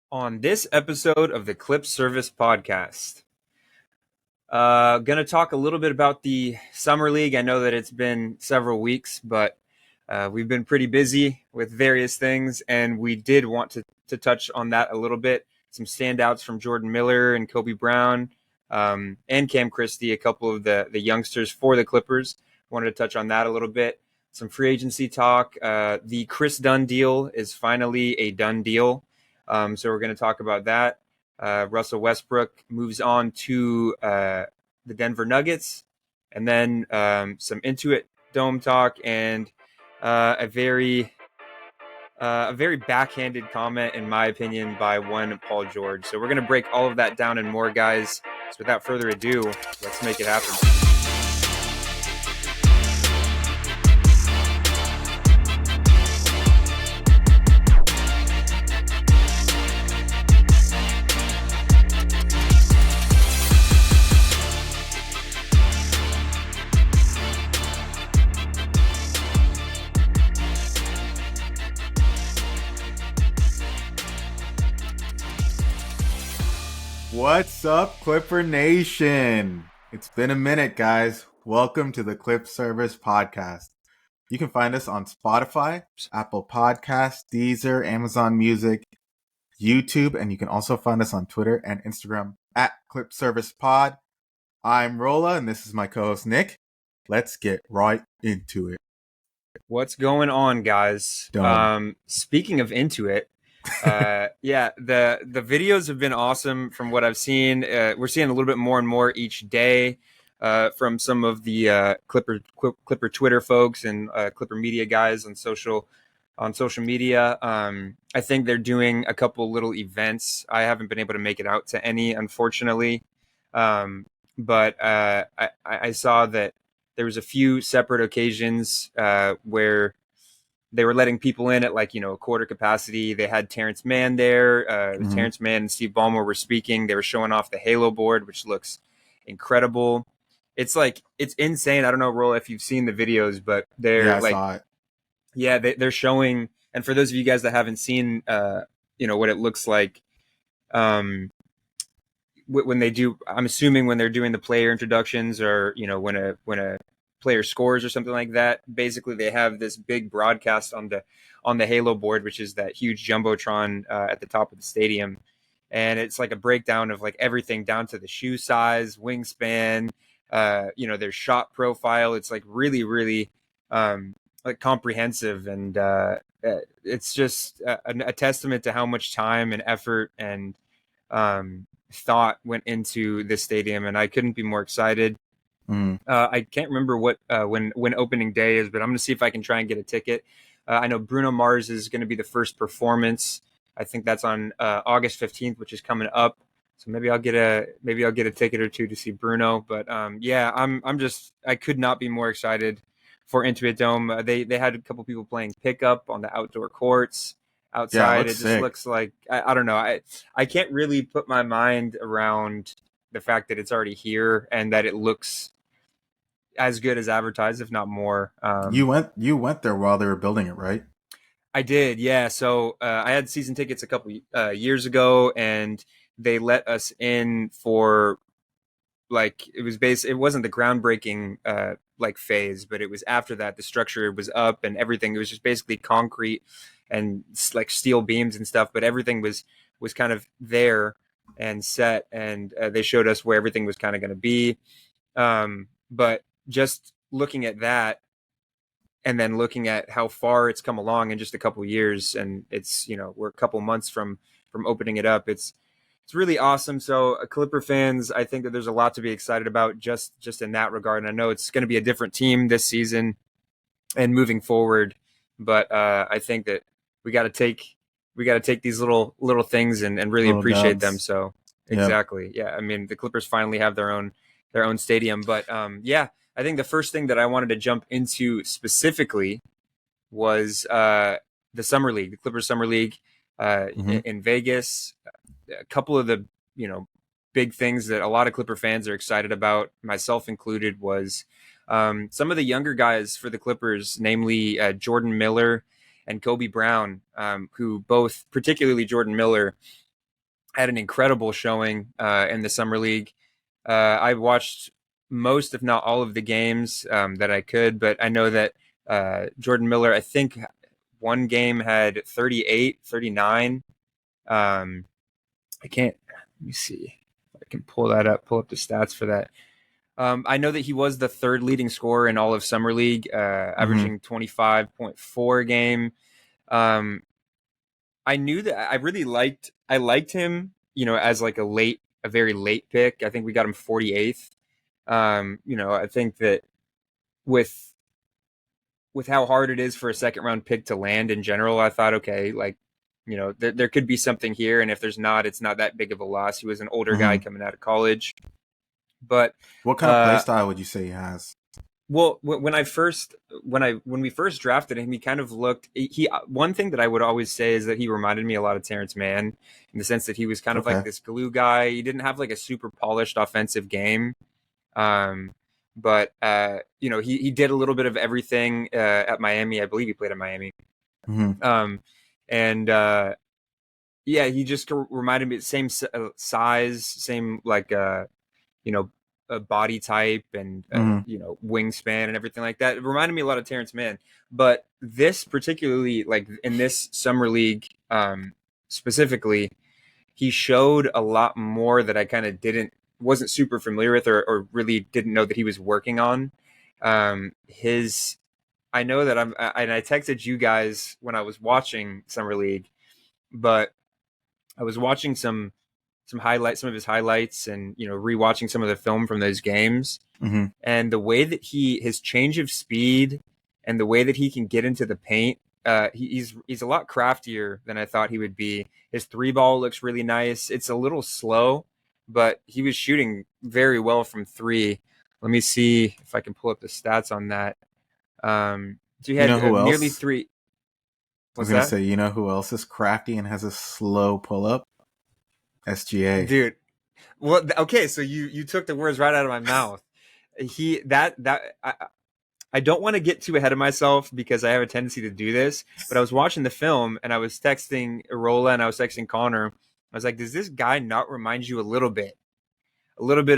On this episode of the Clip Service Podcast. Going to talk a little bit about the Summer League. I know that it's been several weeks, but we've been pretty busy with various things, and we did want to touch on that a little bit. Some standouts from Jordan Miller and Kobe Brown and Cam Christie, a couple of the youngsters for the Clippers. Wanted to touch on that a little bit. Some free agency talk. The Kris Dunn deal is finally a done deal. So we're going to talk about that. Russell Westbrook moves on to the Denver Nuggets, and then some Intuit Dome talk and a very backhanded comment, in my opinion, by one Paul George. So we're going to break all of that down and more, guys. So without further ado, let's make it happen. What's up, Clipper Nation? It's been a minute, guys. Welcome to the Clip Service Podcast. You can find us on Spotify, Apple Podcasts, Deezer, Amazon Music, YouTube, and you can also find us on Twitter and Instagram at Clip Service Pod. I'm Rolla, and this is my co-host, Nick. Let's get right into it. What's going on, guys? Speaking of Intuit, the videos have been awesome from what I've seen. We're seeing a little bit more and more each day from some of the Clipper Twitter folks and Clipper media guys on social media. I think they're doing a couple little events. I haven't been able to make it out to any, unfortunately, but I saw that there was a few separate occasions where they were letting people in at a quarter capacity. They had Terrence Mann there. Terrence Mann and Steve Ballmer were speaking. They were showing off the Halo board, which looks incredible. It's insane. I don't know, Roll, if you've seen the videos, but they're they're showing. And for those of you guys that haven't seen, what it looks like, when they do, I'm assuming when they're doing the player introductions or, when a player scores or something like that, basically they have this big broadcast on the Halo board, which is that huge jumbotron at the top of the stadium, and it's like a breakdown of like everything down to the shoe size, wingspan, their shot profile. It's like really comprehensive, and it's just a testament to how much time and effort and thought went into this stadium, and I couldn't be more excited. I can't remember what when opening day is, but I'm going to see if I can try and get a ticket. I know Bruno Mars is going to be the first performance. I think that's on August 15th, which is coming up. So maybe I'll get a ticket or two to see Bruno. But I could not be more excited for Intuit Dome. They had a couple people playing pickup on the outdoor courts outside. It just sick. Looks like I don't know. I can't really put my mind around the fact that it's already here and that it looks as good as advertised, if not more. You went there while they were building it, right? I did, yeah. So I had season tickets a couple years ago, and they let us in for it wasn't the groundbreaking phase, but it was after that. The structure was up and everything. It was just basically concrete and like steel beams and stuff, but everything was kind of there and set, and they showed us where everything was kind of going to be. But just looking at that and then looking at how far it's come along in just a couple of years, and it's, we're a couple months from opening it up. It's really awesome. So Clipper fans, I think that there's a lot to be excited about just in that regard. And I know it's going to be a different team this season and moving forward, but I think that we got to take these little things and really Little appreciate dubs. them. So Yep. exactly. Yeah. I mean, the Clippers finally have their own stadium, but I think the first thing that I wanted to jump into specifically was the Summer League, the Clippers Summer League in Vegas. A couple of the, big things that a lot of Clipper fans are excited about, myself included, was some of the younger guys for the Clippers, namely Jordan Miller and Kobe Brown, who both, particularly Jordan Miller, had an incredible showing in the summer league. I watched most, if not all, of the games that I could, but I know that Jordan Miller, I think one game had 38, 39. I can't, let me see if I can pull that up, pull up the stats for that. I know that he was the third leading scorer in all of summer league, averaging 25.4 a game. Um, I knew that I liked him, as like a very late pick. I think we got him 48th. I think that with how hard it is for a second round pick to land in general, I thought, okay, like, there could be something here. And if there's not, it's not that big of a loss. He was an older guy coming out of college. But what kind of play style would you say he has? Well, when we first drafted him, he kind of looked. One thing that I would always say is that he reminded me a lot of Terrence Mann in the sense that he was kind of like this glue guy. He didn't have like a super polished offensive game, but he did a little bit of everything at Miami. I believe he played at Miami, and he just reminded me same size, same like a body type and wingspan and everything like that. It reminded me a lot of Terrence Mann, but this particularly, like in this summer league specifically, he showed a lot more that I kind of wasn't super familiar with or really didn't know that he was working on. I know that I texted you guys when I was watching summer league, but I was watching some of his highlights and rewatching some of the film from those games, and the way that his change of speed and the way that he can get into the paint, he's a lot craftier than I thought he would be. His three ball looks really nice. It's a little slow, but he was shooting very well from three. Let me see if I can pull up the stats on that. So he had nearly three. I was going to say, you know who else is crafty and has a slow pull up? SGA. Dude. Well, okay, so you took the words right out of my mouth. I don't want to get too ahead of myself because I have a tendency to do this, but I was watching the film and I was texting Arola and I was texting Connor. I was like, does this guy not remind you a little bit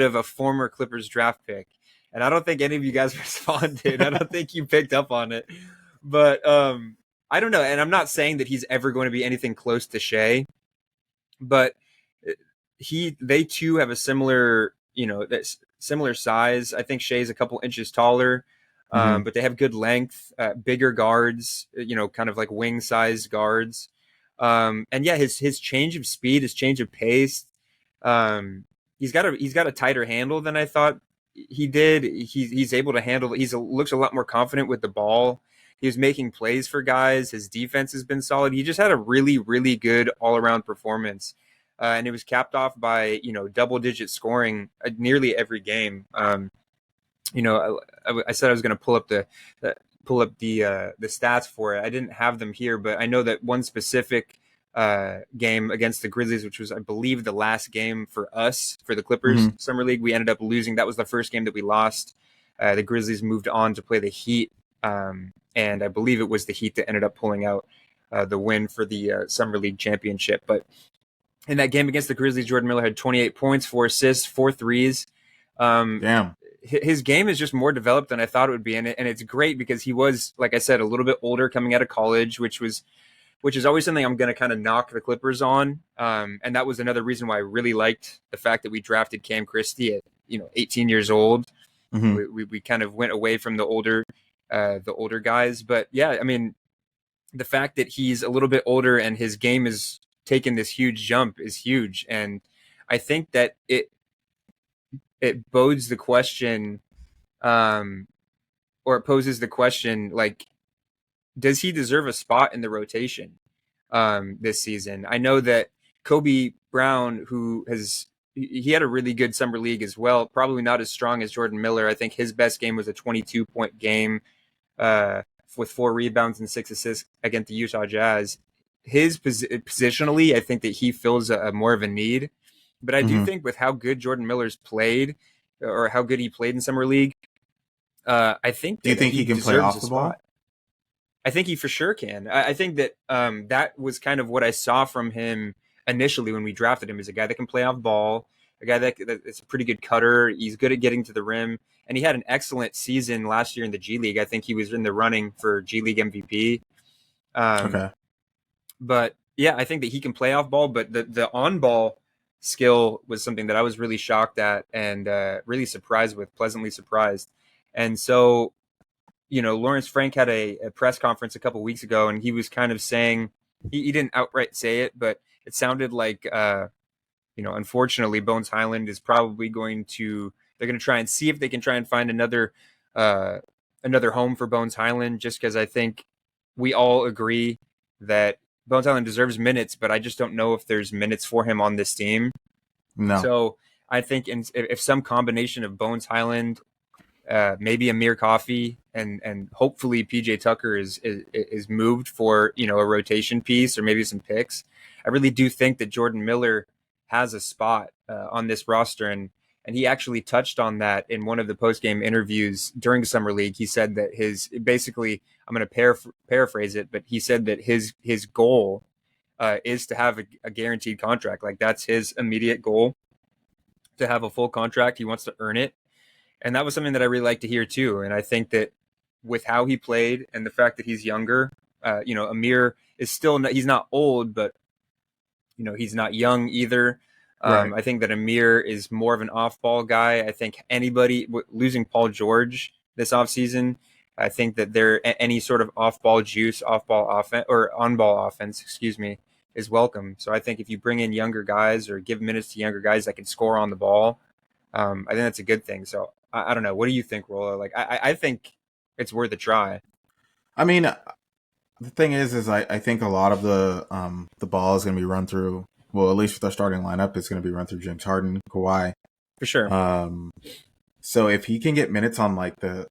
of a former Clippers draft pick? And I don't think any of you guys responded. I don't think you picked up on it, but I don't know. And I'm not saying that he's ever going to be anything close to Shea, but they too have a similar, similar size. I think Shea's a couple inches taller, but they have good length, bigger guards, kind of like wing size guards. And yeah, his change of speed, his change of pace, he's got a tighter handle than I thought he did. He's able to handle. Looks a lot more confident with the ball. He was making plays for guys. His defense has been solid. He just had a really, really good all around performance. And it was capped off by, double-digit scoring nearly every game. I said I was going to pull up the stats for it. I didn't have them here, but I know that one specific game against the Grizzlies, which was, I believe, the last game for us for the Clippers Summer League, we ended up losing. That was the first game that we lost. The Grizzlies moved on to play the Heat, and I believe it was the Heat that ended up pulling out the win for the Summer League championship. But in that game against the Grizzlies, Jordan Miller had 28 points, 4 assists, 4 threes. Damn. His game is just more developed than I thought it would be. And it's great because he was, like I said, a little bit older coming out of college, which is always something I'm going to kind of knock the Clippers on. And that was another reason why I really liked the fact that we drafted Cam Christie at, 18 years old. We kind of went away from the older guys. But yeah, I mean, the fact that he's a little bit older and his game is taken this huge jump is huge. And I think that it bodes the question, or it poses the question, like, does he deserve a spot in the rotation this season? I know that Kobe Brown, he had a really good summer league as well, probably not as strong as Jordan Miller. I think his best game was a 22-point game with 4 rebounds and 6 assists against the Utah Jazz. His positionally, I think that he fills a more of a need. But I do think with how good Jordan Miller's played, or how good he played in summer league, I think. Do you think he can play off the ball? I think he for sure can. I think that that was kind of what I saw from him initially when we drafted him is a guy that can play off ball, a guy that's a pretty good cutter. He's good at getting to the rim, and he had an excellent season last year in the G League. I think he was in the running for G League MVP. Okay. But yeah, I think that he can play off ball, but the on ball skill was something that I was really shocked at and really surprised with, pleasantly surprised. And so, Lawrence Frank had a press conference a couple weeks ago, and he was kind of saying, he didn't outright say it, but it sounded like, unfortunately, Bones Highland is probably they're going to try and see if they can try and find another home for Bones Highland, just because I think we all agree that Bones Highland deserves minutes, but I just don't know if there's minutes for him on this team. No. So I think if some combination of Bones Highland, maybe Amir Coffey, and hopefully PJ Tucker is moved for a rotation piece or maybe some picks, I really do think that Jordan Miller has a spot on this roster, and he actually touched on that in one of the post-game interviews during Summer League. He said that I'm going to paraphrase it, but he said that his goal is to have a guaranteed contract. Like, that's his immediate goal, to have a full contract. He wants to earn it. And that was something that I really like to hear too. And I think that with how he played and the fact that he's younger, Amir is he's not old, but he's not young either. Right. I think that Amir is more of an off-ball guy. I think losing Paul George this offseason, I think that any sort of off-ball juice, off-ball offense or on-ball offense, is welcome. So I think if you bring in younger guys or give minutes to younger guys that can score on the ball, I think that's a good thing. So I don't know. What do you think, Rolla? Like, I think it's worth a try. I mean, the thing is I think a lot of the ball is going to be run through. Well, at least with our starting lineup, it's going to be run through James Harden, Kawhi. For sure. So if he can get minutes on like the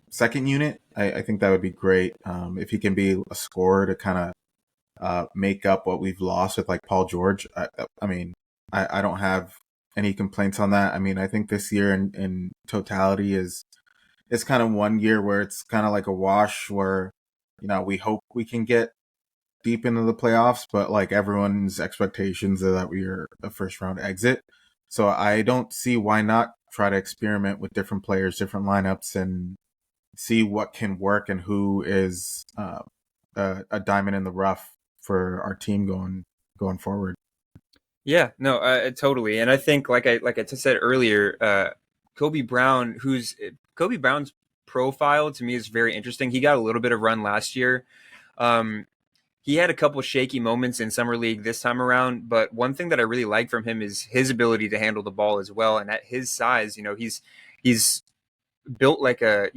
second unit, I think that would be great. If he can be a scorer to kind of make up what we've lost with like Paul George, I mean, I don't have any complaints on that. I mean, I think this year in totality it's kind of one year where it's kind of like a wash where, we hope we can get deep into the playoffs, but like everyone's expectations are that we are a first round exit. So I don't see why not try to experiment with different players, different lineups, and see what can work and who is a diamond in the rough for our team going forward. Yeah, no, totally. And I think, like I just said earlier, Kobe Brown's profile to me is very interesting. He got a little bit of run last year. He had a couple shaky moments in Summer League this time around, but one thing that I really like from him is his ability to handle the ball as well. And at his size, he's built like a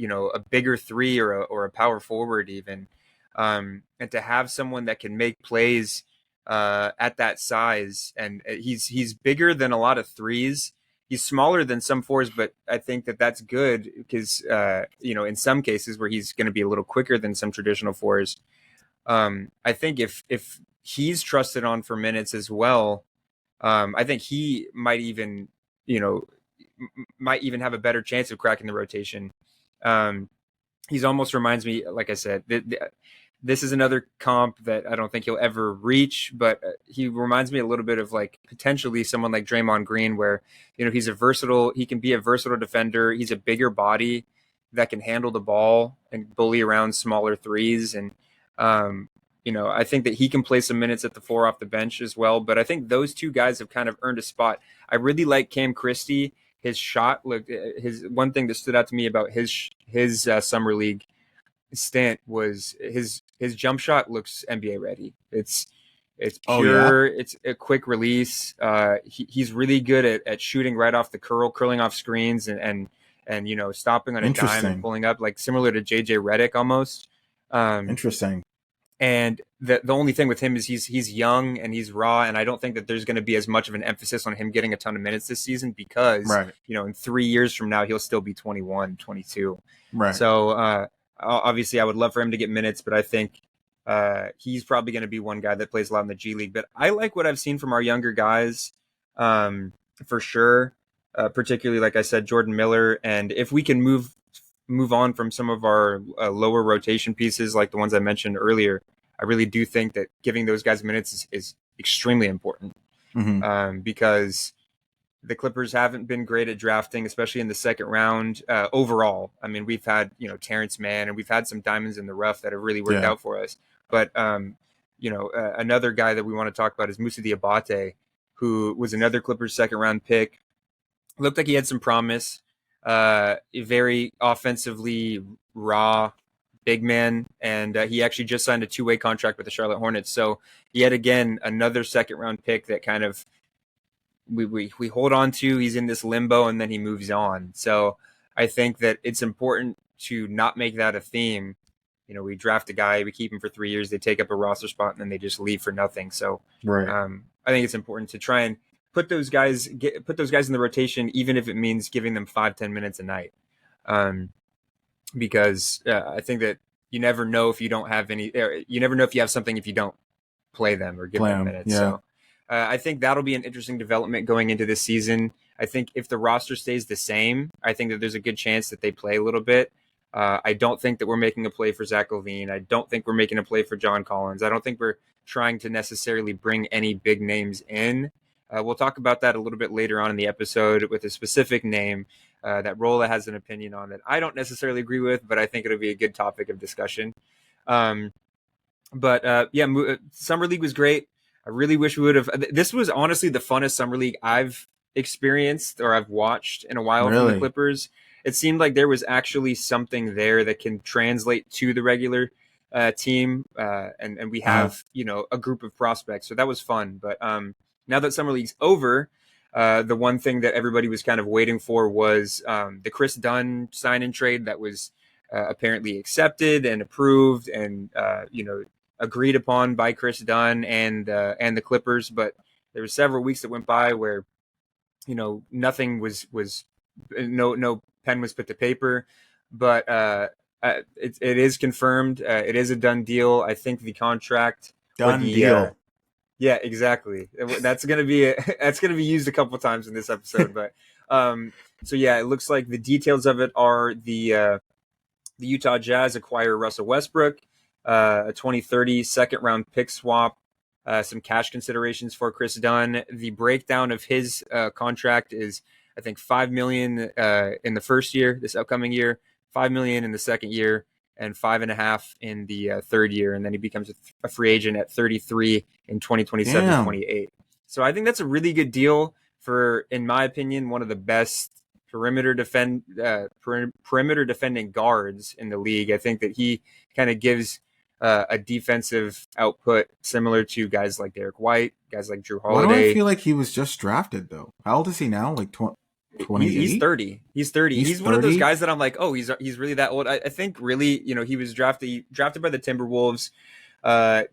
bigger three or a power forward even. And to have someone that can make plays at that size, and he's bigger than a lot of threes. He's smaller than some fours, but I think that that's good because in some cases where he's going to be a little quicker than some traditional fours. I think if he's trusted on for minutes as well, I think he might even have a better chance of cracking the rotation. He's almost reminds me, like I said, this is another comp that I don't think he'll ever reach, but he reminds me a little bit of like potentially someone like Draymond Green, where he can be a versatile defender. He's a bigger body that can handle the ball and bully around smaller threes. And I think that he can play some minutes at the four off the bench as well. But I think those two guys have kind of earned a spot. I really like Cam Christie. His shot looked. His one thing that stood out to me about his summer league stint was his jump shot looks NBA ready. It's pure. It's a quick release. He's really good at shooting right off the curling off screens and stopping on a dime and pulling up, like similar to JJ Redick almost. Interesting. And the only thing with him is he's young and he's raw, and I don't think that there's going to be as much of an emphasis on him getting a ton of minutes this season because, in 3 years from now, he'll still be 21, 22. Right. So obviously I would love for him to get minutes, but I think he's probably going to be one guy that plays a lot in the G League. But I like what I've seen from our younger guys for sure, particularly, like I said, Jordan Miller. And if we can move on from some of our lower rotation pieces like the ones I mentioned earlier, I really do think that giving those guys minutes is extremely important. Hmm. because the Clippers haven't been great at drafting, especially in the second round overall. I mean, we've had, Terrence Mann, and we've had some diamonds in the rough that have really worked Yeah. out for us. But, another guy that we want to talk about is Musa Diabate, who was another Clippers second round pick. Looked like he had some promise. Very offensively raw big man, and he actually just signed a two-way contract with the Charlotte Hornets. So yet again, another second round pick that kind of we hold on to. He's in this limbo, and then he moves on. So I think that it's important to not make that a theme. We draft a guy, we keep him for 3 years, they take up a roster spot, and then they just leave for nothing. So Right. I think it's important to try and put those guys in the rotation, even if it means giving them 5-10 minutes a night, because I think that you never know if you don't have any. You never know if you have something if you don't play them or give Play them him. minutes. Yeah. So I think that'll be an interesting development going into this season. I think if the roster stays the same, I think that there's a good chance that they play a little bit. I don't think that we're making a play for Zach LaVine. I don't think we're making a play for John Collins. I don't think we're trying to necessarily bring any big names in. We'll talk about that a little bit later on in the episode with a specific name that Rolla has an opinion on that I don't necessarily agree with, but I think it'll be a good topic of discussion. But summer league was great. I really wish we would have. This was honestly the funnest summer league I've experienced or I've watched in a while from the Really? Clippers. It seemed like there was actually something there that can translate to the regular team, and we have a group of prospects, so that was fun. But now that summer league's over, the one thing that everybody was kind of waiting for was the Kris Dunn sign and trade that was apparently accepted and approved and agreed upon by Kris Dunn and the Clippers. But there were several weeks that went by where nothing was no pen was put to paper. But it is confirmed. It is a done deal. I think the contract or Done the deal. yeah, exactly. That's gonna be that's gonna be used a couple times in this episode. But so yeah, it looks like the details of it are the Utah Jazz acquire Russell Westbrook, a 2030 second round pick swap, some cash considerations for Kris Dunn. The breakdown of his contract is, I think, $5 million in the first year, this upcoming year, $5 million in the second year, and 5.5 in the third year, and then he becomes a free agent at 33 in 2027, Damn. 28. So I think that's a really good deal for, in my opinion, one of the best perimeter defending guards in the league. I think that he kind of gives a defensive output similar to guys like Derek White, guys like Drew Why do I Holiday. feel like he was just drafted though? How old is he now? Like He's 28? 30. He's 30. He's He's one of those 30? guys that I'm like, oh, he's really that old. I think really, he was drafted by the Timberwolves.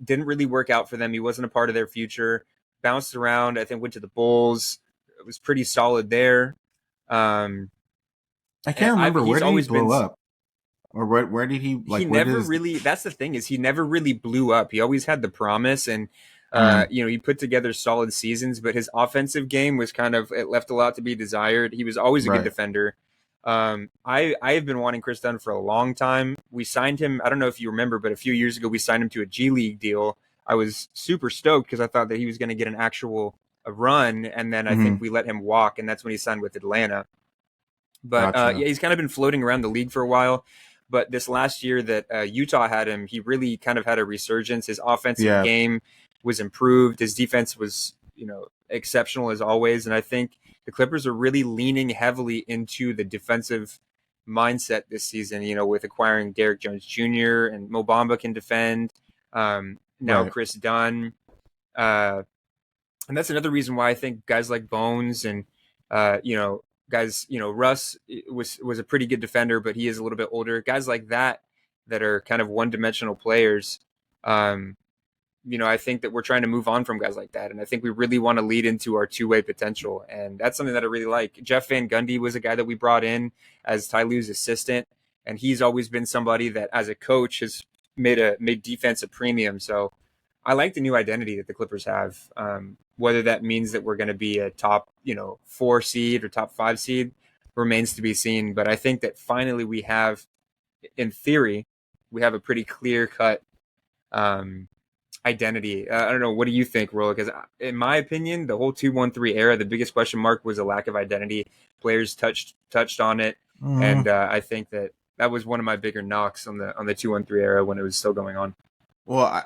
Didn't really work out for them. He wasn't a part of their future. Bounced around. I think went to the Bulls. It was pretty solid there. Um, I can't remember. Where he's did he always been. blow up? Or where did he He like where did never his really. That's the thing, is he never really blew up. He always had the promise, and Mm, he put together solid seasons. But his offensive game was it left a lot to be desired. He was always a good right. defender. I have been wanting Kris Dunn for a long time. We signed him. I don't know if you remember, but a few years ago we signed him to a G League deal. I was super stoked because I thought that he was going to get an actual a run, and then I think Hmm. we let him walk, and that's when he signed with Atlanta. But Gotcha. yeah, he's kind of been floating around the league for a while. But this last year that Utah had him, he really kind of had a resurgence. His offensive Yeah. game was improved. His defense was, exceptional as always. And I think the Clippers are really leaning heavily into the defensive mindset this season, with acquiring Derek Jones Jr. and Mo Bamba can defend. Now Right. Kris Dunn. Uh, and that's another reason why I think guys like Bones and guys, Russ was a pretty good defender, but he is a little bit older. Guys like that are kind of one-dimensional players. Um, I think that we're trying to move on from guys like that, and I think we really want to lead into our two-way potential, and that's something that I really like. Jeff Van Gundy was a guy that we brought in as Ty Lue's assistant, and he's always been somebody that, as a coach, has made defense a premium. So I like the new identity that the Clippers have. Whether that means that we're going to be a top, 4 seed or top 5 seed remains to be seen. But I think that finally we have, in theory, we have a pretty clear cut um, identity. I don't know. What do you think, Rolla? Because in my opinion, the whole 2-1-3 era, the biggest question mark was a lack of identity. Players touched on it, Mm, and I think that was one of my bigger knocks on the 2-1-3 era when it was still going on. well,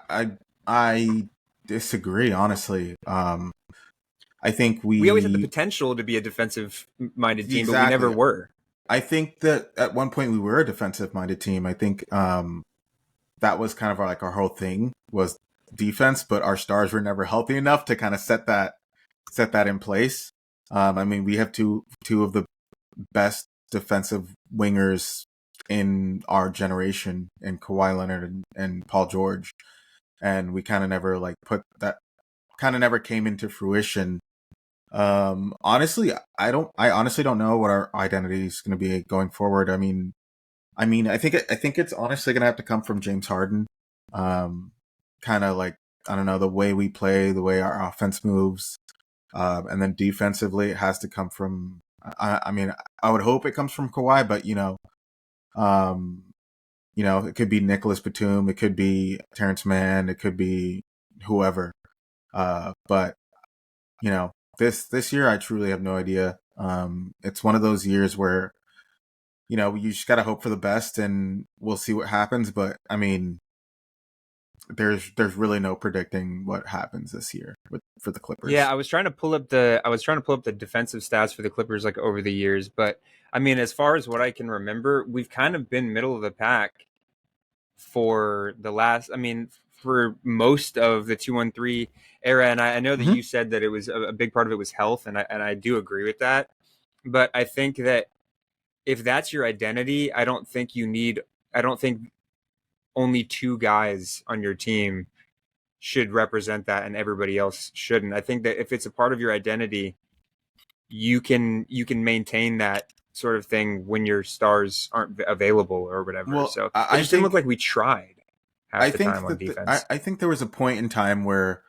I disagree, honestly. I think We always had the we potential to be a defensive minded team, but we never exactly. were. I think that at one point we were a defensive minded team. I think that was kind of our whole thing was defense, but our stars were never healthy enough to kind of set that in place. I mean, we have two of the best defensive wingers in our generation in Kawhi Leonard and Paul George, and we kind of never put that kind of never came into fruition. Honestly, I honestly don't know what our identity is going to be going forward. I think it's honestly going to have to come from James Harden. Kind of I don't know, the way we play, the way our offense moves, and then defensively it has to come from. I mean, I would hope it comes from Kawhi, but um, it could be Nicholas Batum, it could be Terrence Mann, it could be whoever. But this year I truly have no idea. It's one of those years where you just got to hope for the best, and we'll see what happens. But I mean, there's really no predicting what happens this year for the Yeah, Clippers. I was trying to pull up the defensive stats for the Clippers like over the years, but I mean, as far as what I can remember, we've kind of been middle of the pack for the last. I mean, for most of the 2-1-3 era, and I know that Mm-hmm. you said that it was a big part of it was health, and I do agree with that. But I think that if that's your identity, I don't think you need. I don't think only two guys on your team should represent that and everybody else shouldn't. I think that if it's a part of your identity, you can maintain that sort of thing when your stars aren't available or whatever. Well, So it just didn't look like we tried half I the time think on that defense. I think there was a point in time where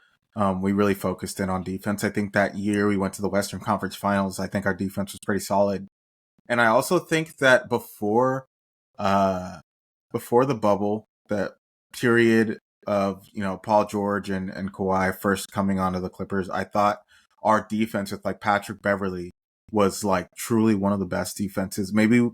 we really focused in on defense. I think that year we went to the Western Conference Finals. I think our defense was pretty solid, and I also think that uh, before the bubble, that period of Paul George and Kawhi first coming onto the Clippers, I thought our defense with Patrick Beverly was truly one of the best defenses. Maybe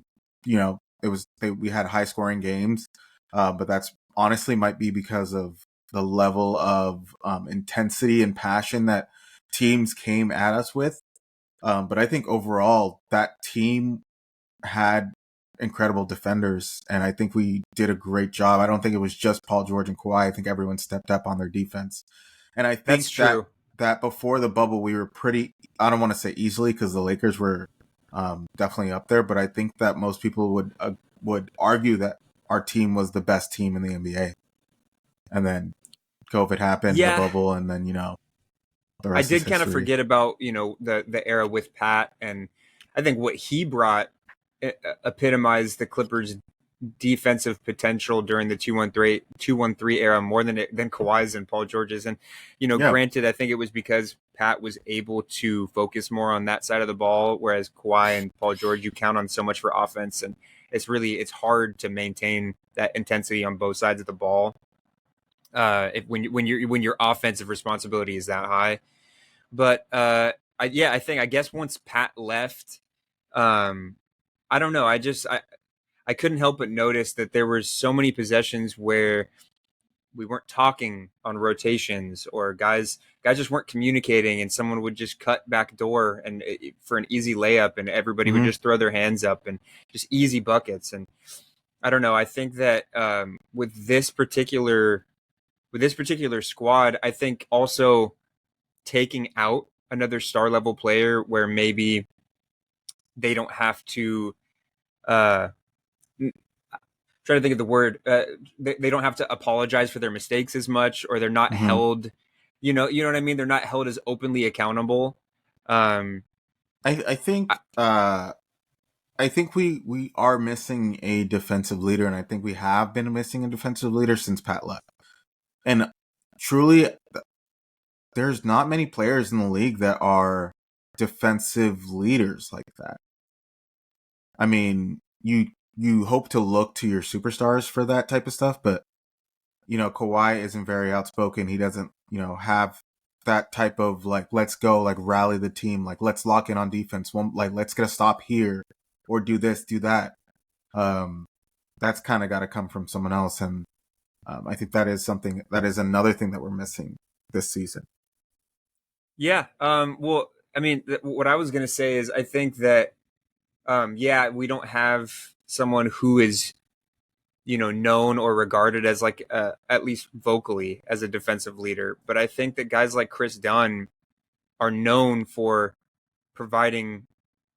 we had high scoring games, but that's honestly might be because of the level of intensity and passion that teams came at us with. But I think overall that team had incredible defenders, and I think we did a great job. I don't think it was just Paul George and Kawhi. I think everyone stepped up on their defense, and I That's think true. that before the bubble we were pretty. I don't want to say easily because the Lakers were definitely up there, but I think that most people would argue that our team was the best team in the NBA. And then COVID happened, the Yeah, bubble, and then the I rest is did kind of history. forget about the era with Pat, and I think what he brought epitomized the Clippers' defensive potential during the 2-1-3 era more than Kawhi's and Paul George's. And Yeah. granted, I think it was because Pat was able to focus more on that side of the ball, whereas Kawhi and Paul George, you count on so much for offense, and it's hard to maintain that intensity on both sides of the ball. When your offensive responsibility is that high, but I guess once Pat left, um, I don't know. I couldn't help but notice that there were so many possessions where we weren't talking on rotations, or guys just weren't communicating, and someone would just cut back door and for an easy layup, and everybody would Hmm. just throw their hands up and just easy buckets. And I don't know. I think that with this particular squad, I think also taking out another star level player where maybe they don't have to uh try to think of the word they don't have to apologize for their mistakes as much, or they're not Hmm. held, you know what I mean, they're not held as openly accountable. um I I, I think we are missing a defensive leader, and I think we have been missing a defensive leader since Pat left. And truly, there's not many players in the league that are defensive leaders like that. I mean, you hope to look to your superstars for that type of stuff, but Kawhi isn't very outspoken. He doesn't, have that type of like, let's go, like rally the team, like let's lock in on defense. Like let's get a stop here or do this, do that. That's kind of got to come from someone else. And I think that is another thing that we're missing this season. Yeah. Well, I mean, what I was going to say is I think that, yeah, we don't have someone who is, known or regarded as like, at least vocally as a defensive leader. But I think that guys like Kris Dunn are known for providing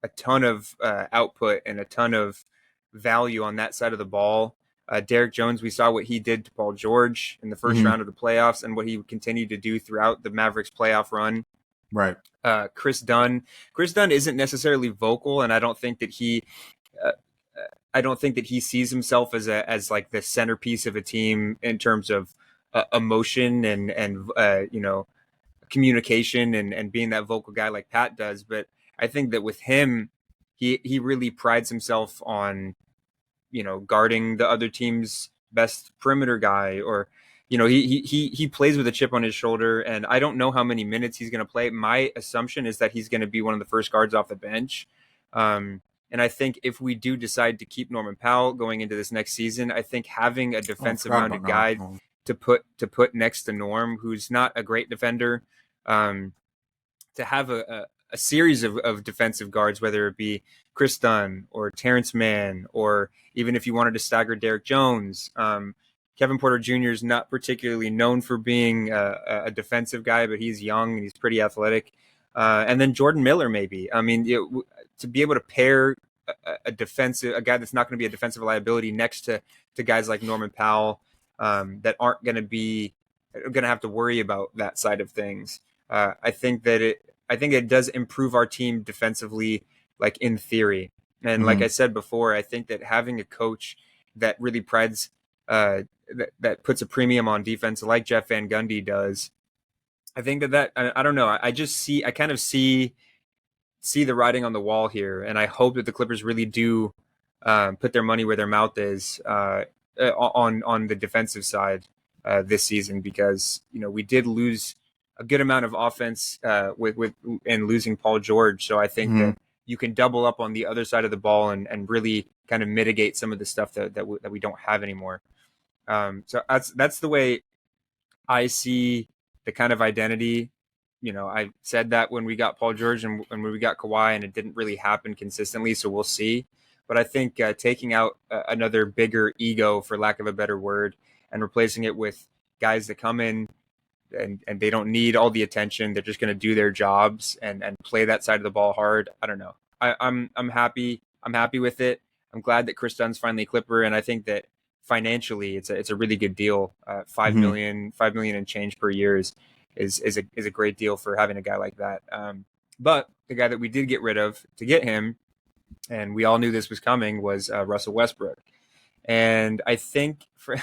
a ton of output and a ton of value on that side of the ball. Derek Jones, we saw what he did to Paul George in the 1st round of the playoffs and what he would continue to do throughout the Mavericks playoff run. Right. Kris Dunn isn't necessarily vocal, and I don't think that he sees himself as like the centerpiece of a team in terms of emotion and communication and being that vocal guy like Pat does. But I think that with him, he really prides himself on, guarding the other team's best perimeter guy, or, he plays with a chip on his shoulder, and I don't know how many minutes he's going to play. My assumption is that he's going to be one of the first guards off the bench. And I think if we do decide to keep Norman Powell going into this next season, I think having a defensive-minded guy to put next to Norm, who's not a great defender, to have a series of defensive guards, whether it be Kris Dunn or Terrence Mann, or even if you wanted to stagger Derek Jones. Kevin Porter Jr. is not particularly known for being a defensive guy, but he's young and he's pretty athletic. And then Jordan Miller, maybe. I mean, to be able to pair a guy that's not going to be a defensive liability next to guys like Norman Powell, that aren't going to have to worry about that side of things. I think it does improve our team defensively, like in theory. And like I said before, I think that having a coach that really prides, that puts a premium on defense, like Jeff Van Gundy does, I think that I don't know. I kind of see the writing on the wall here, and I hope that the Clippers really do put their money where their mouth is on the defensive side this season, because we did lose a good amount of offense with losing Paul George. So I think that you can double up on the other side of the ball and really kind of mitigate some of the stuff that we don't have anymore. So that's the way I see the kind of identity. I said that when we got Paul George and when we got Kawhi, and it didn't really happen consistently. So we'll see. But I think taking out another bigger ego, for lack of a better word, and replacing it with guys that come in and they don't need all the attention. They're just going to do their jobs and play that side of the ball hard. I don't know. I'm happy. I'm happy with it. I'm glad that Kris Dunn's finally a Clipper, and I think that financially it's a really good deal. $5 million and change per year is a great deal for having a guy like that. But the guy that we did get rid of to get him, and we all knew this was coming, was Russell Westbrook. And I think for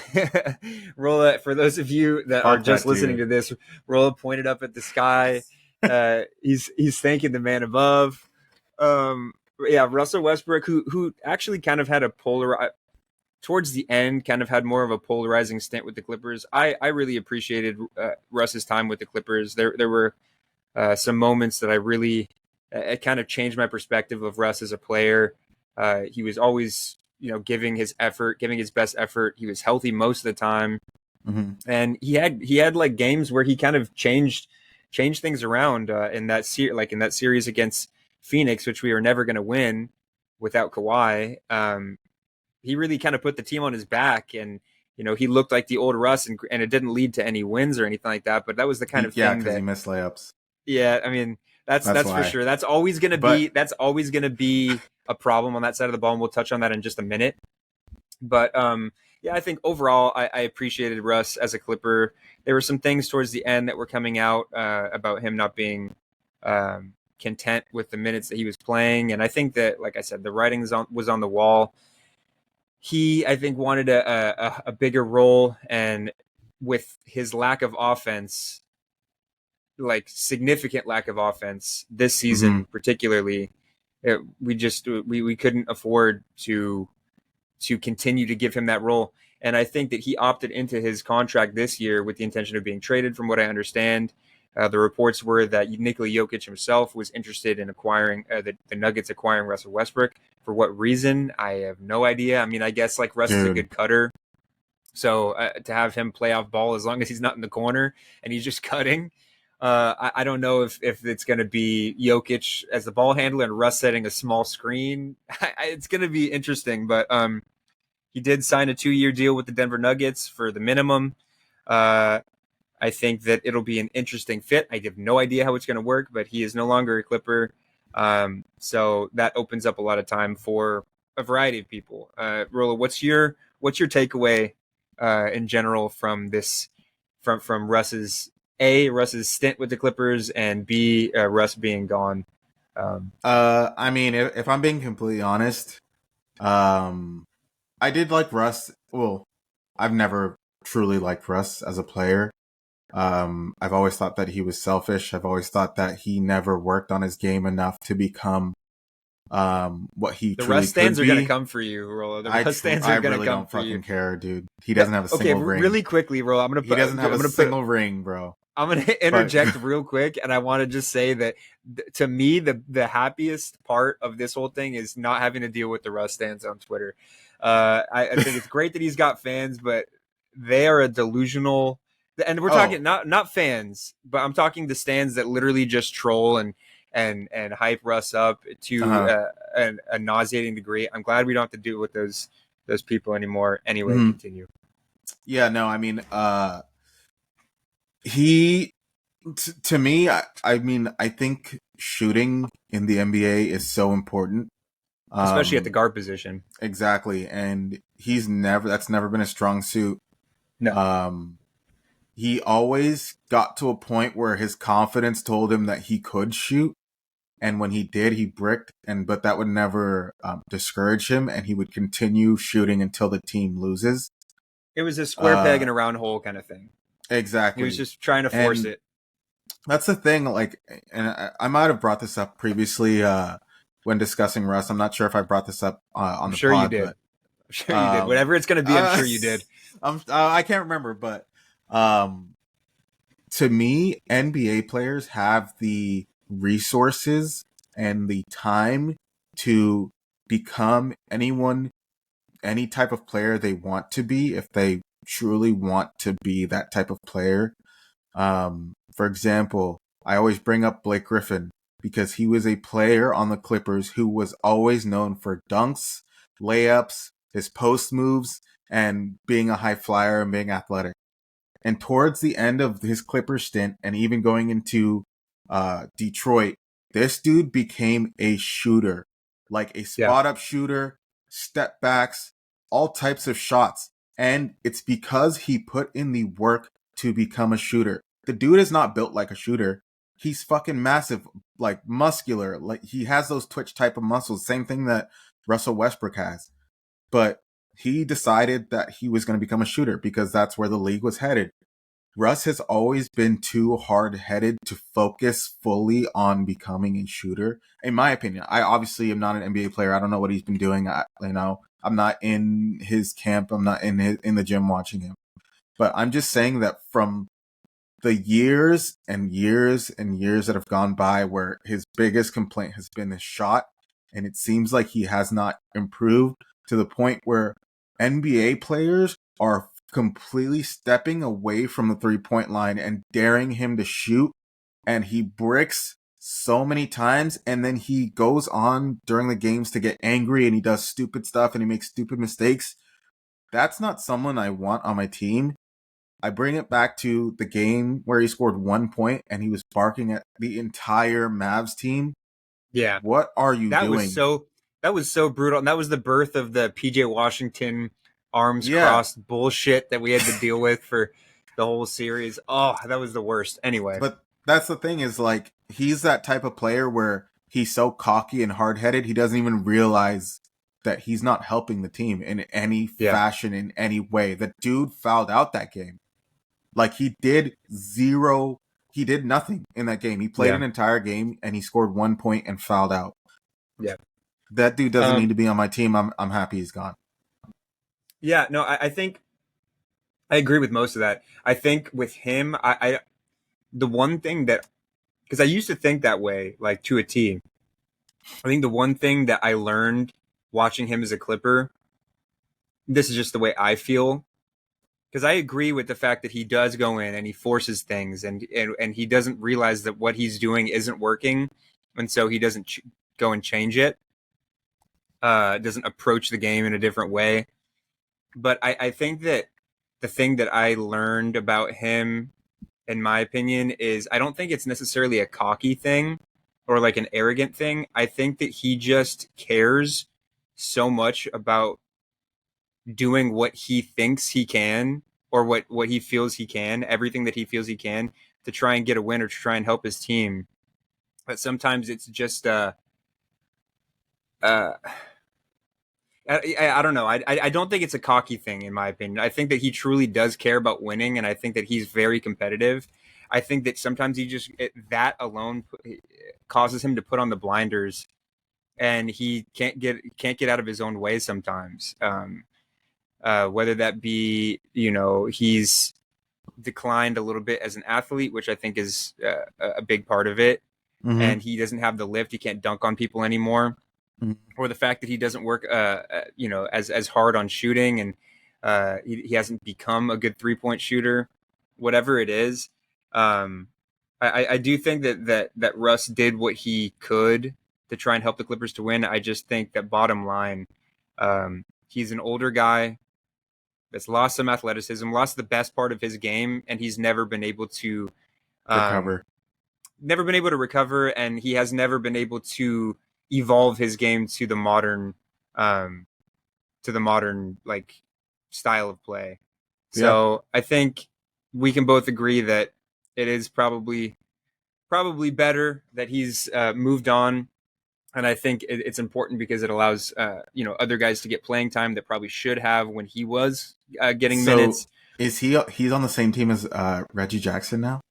Rolla, for those of you that are just listening to this, Rolla pointed up at the sky. He's thanking the man above. Yeah, Russell Westbrook, who actually kind of had towards the end, kind of had more of a polarizing stint with the Clippers. I really appreciated Russ's time with the Clippers. There were some moments that I really, it kind of changed my perspective of Russ as a player. He was always, giving his best effort. He was healthy most of the time. And he had like games where he kind of changed things around in that series against Phoenix, which we were never going to win without Kawhi. He really kind of put the team on his back, and he looked like the old Russ, and it didn't lead to any wins or anything like that. But that was the kind of thing because he missed layups. Yeah, I mean that's for sure. That's always going to be a problem on that side of the ball, and we'll touch on that in just a minute. But yeah, I think overall I appreciated Russ as a Clipper. There were some things towards the end that were coming out about him not being content with the minutes that he was playing, and I think that, like I said, the writing was on the wall. He, I think, wanted a bigger role, and with his lack of offense, like significant lack of offense this season, particularly, we couldn't afford to continue to give him that role. And I think that he opted into his contract this year with the intention of being traded, from what I understand. The reports were that Nikola Jokic himself was interested in acquiring the Nuggets acquiring Russell Westbrook. For what reason, I have no idea. I mean, I guess like Russ is a good cutter, so to have him play off ball as long as he's not in the corner and he's just cutting, I don't know if it's going to be Jokic as the ball handler and Russ setting a small screen. It's going to be interesting, but he did sign a 2-year deal with the Denver Nuggets for the minimum. I think that it'll be an interesting fit. I have no idea how it's going to work, but he is no longer a Clipper. So that opens up a lot of time for a variety of people. Rolla, what's your takeaway in general from this, from Russ's stint with the Clippers, and B, Russ being gone? I mean, if I'm being completely honest, I did like Russ. Well, I've never truly liked Russ as a player. I've always thought that he was selfish. I've always thought that he never worked on his game enough to become what he the truly Russ stands could are be. going to come for you, Rolla. The Russ stands are going to come for you. I really don't fucking care, dude. He doesn't have a single ring. Really quickly, Rolla. He doesn't have a single ring, bro. I'm going to interject real quick, and I want to just say that to me, the happiest part of this whole thing is not having to deal with the Russ stands on Twitter. I think it's great that he's got fans, but they are a delusional. And we're talking not fans, but I'm talking the stands that literally just troll and hype Russ up to a nauseating degree. I'm glad we don't have to do it with those people anymore. Anyway, continue. Yeah, no, I mean, to me, I mean, I think shooting in the NBA is so important, especially at the guard position. Exactly, and that's never been a strong suit. No. He always got to a point where his confidence told him that he could shoot. And when he did, he bricked, but that would never discourage him, and he would continue shooting until the team loses. It was a square peg in a round hole kind of thing. Exactly. He was just trying to force it. That's the thing, like, and I might have brought this up previously when discussing Russ. I'm not sure if I brought this up on the sure pod. You did. I'm sure you did. Whatever it's going to be, I'm sure you did. I can't remember, but to me, NBA players have the resources and the time to become any type of player they want to be if they truly want to be that type of player. For example, I always bring up Blake Griffin because he was a player on the Clippers who was always known for dunks, layups, his post moves, and being a high flyer and being athletic. And towards the end of his Clippers stint and even going into Detroit, this dude became a shooter, like a spot-up shooter, step backs, all types of shots. And it's because he put in the work to become a shooter. The dude is not built like a shooter. He's fucking massive, like muscular. Like he has those twitch type of muscles. Same thing that Russell Westbrook has. But he decided that he was going to become a shooter because that's where the league was headed. Russ has always been too hard-headed to focus fully on becoming a shooter. In my opinion, I obviously am not an NBA player. I don't know what he's been doing. I'm not in his camp. I'm not in the gym watching him. But I'm just saying that from the years and years and years that have gone by where his biggest complaint has been his shot, and it seems like he has not improved to the point where NBA players are completely stepping away from the three-point line and daring him to shoot, and he bricks so many times, and then he goes on during the games to get angry and he does stupid stuff and he makes stupid mistakes. That's not someone I want on my team. I bring it back to the game where he scored 1 point and he was barking at the entire Mavs team. Yeah. What are you doing? That was so brutal. And that was the birth of the PJ Washington arms crossed bullshit that we had to deal with for the whole series. Oh, that was the worst. Anyway. But that's the thing is, like, he's that type of player where he's so cocky and hard-headed, he doesn't even realize that he's not helping the team in any fashion, in any way. The dude fouled out that game. Like, he did nothing in that game. He played an entire game and he scored 1 point and fouled out. Yeah. That dude doesn't need to be on my team. I'm happy he's gone. Yeah, no, I think I agree with most of that. I think with him, I the one thing that, because I used to think that way, like to a T. I think the one thing that I learned watching him as a Clipper, this is just the way I feel, because I agree with the fact that he does go in and he forces things, and he doesn't realize that what he's doing isn't working, and so he doesn't go and change it. Doesn't approach the game in a different way. But I think that the thing that I learned about him, in my opinion, is I don't think it's necessarily a cocky thing or like an arrogant thing. I think that he just cares so much about doing what he thinks he can, or what he feels he can, everything that he feels he can, to try and get a win or to try and help his team. But sometimes it's just uh I don't know. I don't think it's a cocky thing, in my opinion. I think that he truly does care about winning, and I think that he's very competitive. I think that sometimes that alone causes him to put on the blinders, and he can't get out of his own way sometimes. Whether that be, he's declined a little bit as an athlete, which I think is a big part of it, Mm-hmm. and he doesn't have the lift. He can't dunk on people anymore, or the fact that he doesn't work, as hard on shooting, and he hasn't become a good 3-point shooter. Whatever it is, I do think that Russ did what he could to try and help the Clippers to win. I just think that bottom line, he's an older guy that's lost some athleticism, lost the best part of his game, and he's never been able to um, Recover. recover, and he has never been able to evolve his game to the modern um, like style of play. Yeah. So I think we can both agree that it is probably better that he's moved on, and I think it's important because it allows other guys to get playing time that probably should have when he was getting So minutes. is he's on the same team as Reggie Jackson now?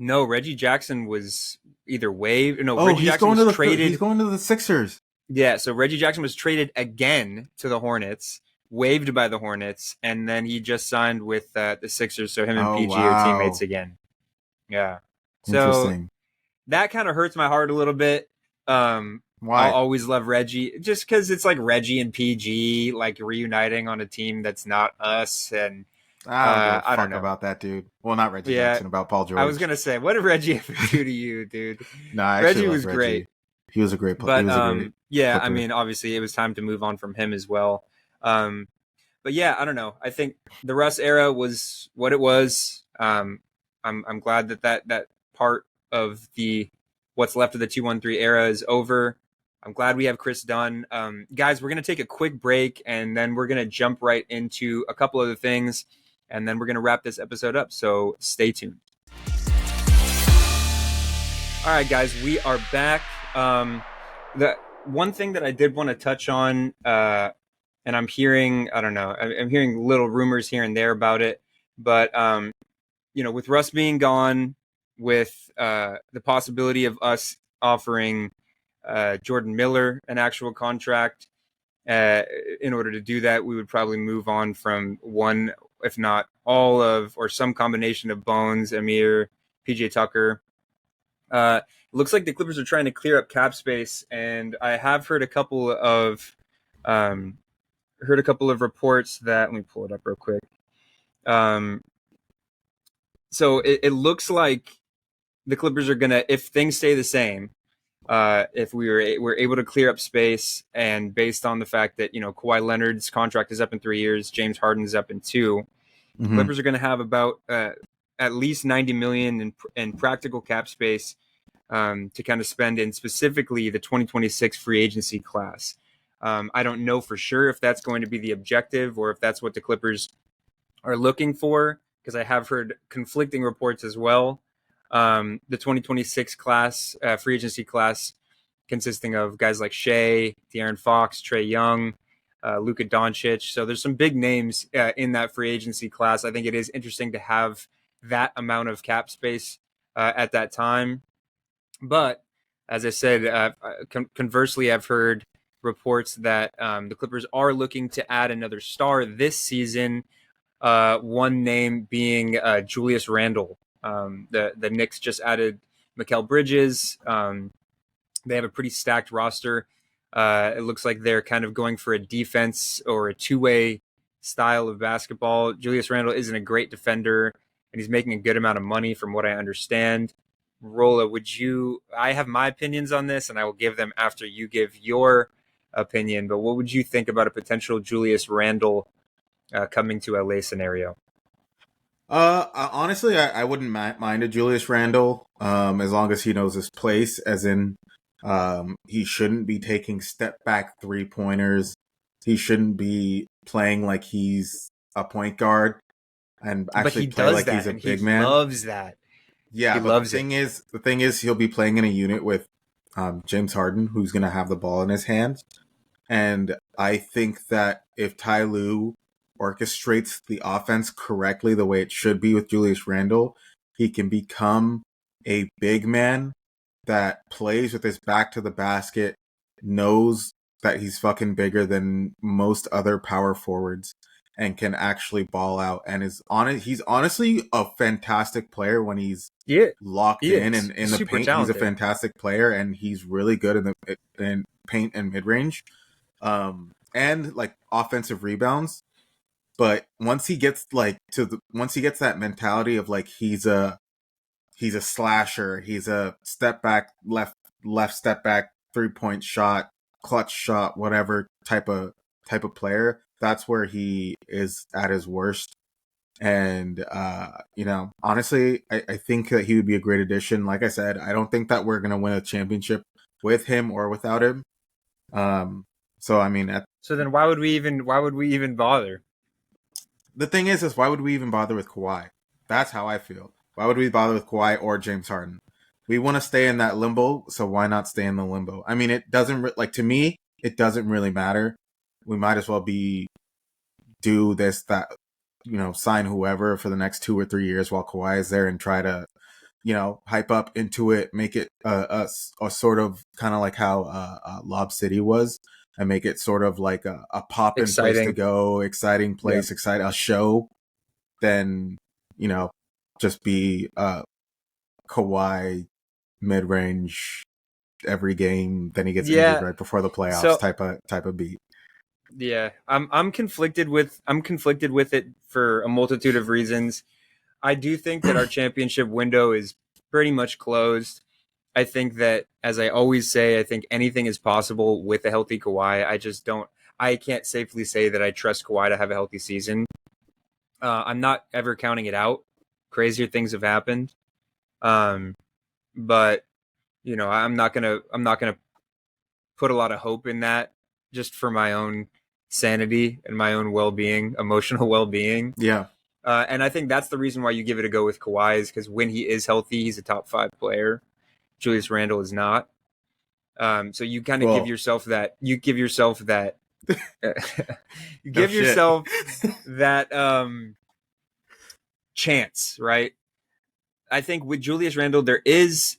No, Reggie Jackson was either waived. No, Oh, Reggie Jackson was he's traded. going to the Sixers. Yeah, so Reggie Jackson was traded again to the Hornets, waived by the Hornets, and then he just signed with the Sixers. So him and Oh, PG are teammates wow. again. Yeah. So Interesting. that kind of hurts my heart a little bit. I'll Why? always love Reggie just because it's like Reggie and PG like reuniting on a team that's not us, and I don't give a I don't fuck know. about that dude. Well, not Reggie Yeah, Jackson, about Paul I was George. gonna say, what did Reggie ever do to you, dude? No, I actually Reggie love was great. Reggie. He was a great he But was a great yeah, I Clipper. mean, obviously, it was time to move on from him as well. Um, but yeah, I don't know. I think the Russ era was what it was. I'm glad that part of the what's left of the 2-1-3 era is over. I'm glad we have Kris Dunn. Guys, we're gonna take a quick break, and then we're gonna jump right into a couple other things, and then we're gonna wrap this episode up. So stay tuned. All right, guys, we are back. The one thing that I did want to touch on, and I'm hearing, I don't know, I'm hearing little rumors here and there about it, but with Russ being gone, with the possibility of us offering Jordan Miller an actual contract, in order to do that, we would probably move on from one, if not all of, or some combination of Bones, Amir, PJ Tucker. Looks like the Clippers are trying to clear up cap space, and I have heard a couple of reports that, let me pull it up real quick. So it looks like the Clippers are gonna, if things stay the same, if we're able to clear up space, and based on the fact that Kawhi Leonard's contract is up in 3 years, James Harden's up in 2, Mm-hmm. Clippers are going to have about at least $90 million in practical cap space to kind of spend in specifically the 2026 free agency class. I don't know for sure if that's going to be the objective or if that's what the Clippers are looking for, because I have heard conflicting reports as well. The 2026 class, free agency class, consisting of guys like Shea, De'Aaron Fox, Trae Young, Luka Doncic. So there's some big names in that free agency class. I think it is interesting to have that amount of cap space at that time. But as I said, conversely, I've heard reports that the Clippers are looking to add another star this season. One name being Julius Randle. The Knicks just added Mikal Bridges. They have a pretty stacked roster. It looks like they're kind of going for a defense or a two-way style of basketball. Julius Randle isn't a great defender, and he's making a good amount of money from what I understand. Rolla, would you? I have my opinions on this, and I will give them after you give your opinion. But what would you think about a potential Julius Randle coming to LA scenario? Honestly, I wouldn't mind a Julius Randle, as long as he knows his place, as in, he shouldn't be taking step back 3-pointers. He shouldn't be playing like he's a point guard and But actually he play does like he's that, a and he big man. loves that. Yeah, He but loves it. the thing is, he'll be playing in a unit with, James Harden, who's going to have the ball in his hands. And I think that if Ty Lue orchestrates the offense correctly, the way it should be with Julius Randle, he can become a big man that plays with his back to the basket, knows that he's fucking bigger than most other power forwards, and can actually ball out. And he's honestly a fantastic player when he's Yeah, locked he in is. and in He's the super paint. He's a talented. fantastic player, and he's really good in paint and mid range, and like offensive rebounds. But once he gets once he gets that mentality of like he's a slasher, he's a step back left step back 3-point shot, clutch shot, whatever type of player, that's where he is at his worst. And honestly, I think that he would be a great addition. Like I said, I don't think that we're gonna win a championship with him or without him. So I mean, So then why would we even bother? the thing is why would we even bother with Kawhi? That's how I feel. Why would we bother with Kawhi or James Harden? We want to stay in that limbo, so why not stay in the limbo? I mean, it doesn't like to me. It doesn't really matter. We might as well do this that sign whoever for the next 2 or 3 years while Kawhi is there and try to hype up into it, make it a sort of kind of like how Lob City was, and make it sort of like a poppin' place to Exciting. go, exciting Yeah. place, a show. Then just be Kawhi mid range every game. Then he gets injured Yeah. right before the playoffs. So Type of beat. yeah, I'm conflicted with it for a multitude of reasons. I do think that our championship window is pretty much closed. I think that, as I always say, I think anything is possible with a healthy Kawhi. I just don't. I can't safely say that I trust Kawhi to have a healthy season. I'm not ever counting it out. Crazier things have happened, um, but I'm not gonna put a lot of hope in that just for my own sanity and my own well-being, emotional well-being. Yeah. And I think that's the reason why you give it a go with Kawhi is because when he is healthy, he's a top 5 player. Julius Randle is not. So you kind of give Well, yourself that. You give yourself that. You no give shit. yourself that chance, right? I think with Julius Randle, there is,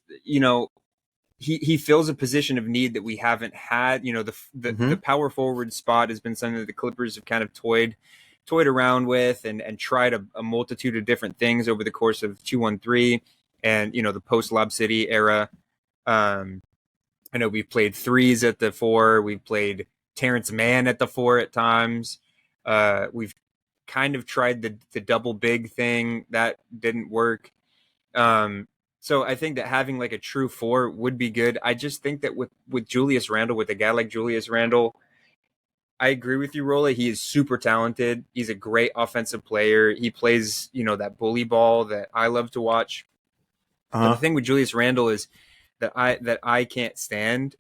he fills a position of need that we haven't had. The hmm power forward spot has been something that the Clippers have kind of toyed around with and tried a multitude of different things over the course of 2-1-3 and the post Lob City era. Um, I know we've played threes at the 4. We've played Terrence Mann at the 4 at times. We've kind of tried the double big thing that didn't work. So I think that having like a true 4 would be good. I just think that with Julius Randle, with a guy like Julius Randle, I agree with you, Rolla. He is super talented. He's a great offensive player. He plays, that bully ball that I love to watch. But the Uh-huh. thing with Julius Randle is that I can't stand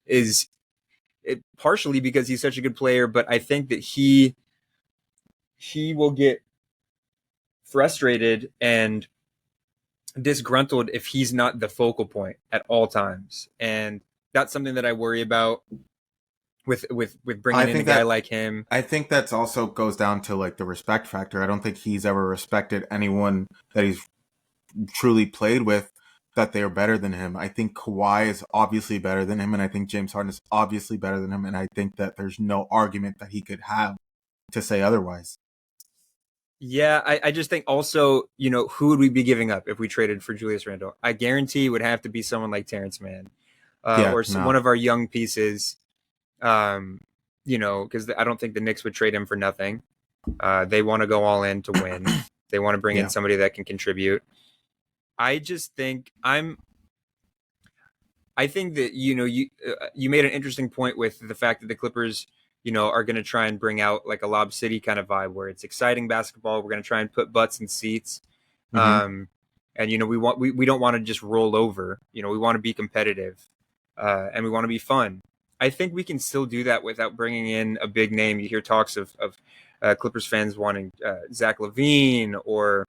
is partially because he's such a good player, but I think that he will get frustrated and disgruntled if he's not the focal point at all times, and that's something that I worry about with I bringing in a think guy that like him. I think that's also goes down to like the respect factor. I don't think he's ever respected anyone that he's truly played with that they are better than him. I think Kawhi is obviously better than him, and I think James Harden is obviously better than him, and I think that there's no argument that he could have to say otherwise. Yeah, I just think also, who would we be giving up if we traded for Julius Randle? I guarantee it would have to be someone like Terrence Mann, Yeah, or no. one of our young pieces. Um, because I don't think the Knicks would trade him for nothing. They want to go all in to win. They want to bring in Yeah. somebody that can contribute. I just think I think that you made an interesting point with the fact that the Clippers are going to try and bring out like a Lob City kind of vibe where it's exciting basketball. We're going to try and put butts in seats, Mm-hmm. and we don't want to just roll over. We want to be competitive, and we want to be fun. I think we can still do that without bringing in a big name. You hear talks of Clippers fans wanting Zach LaVine or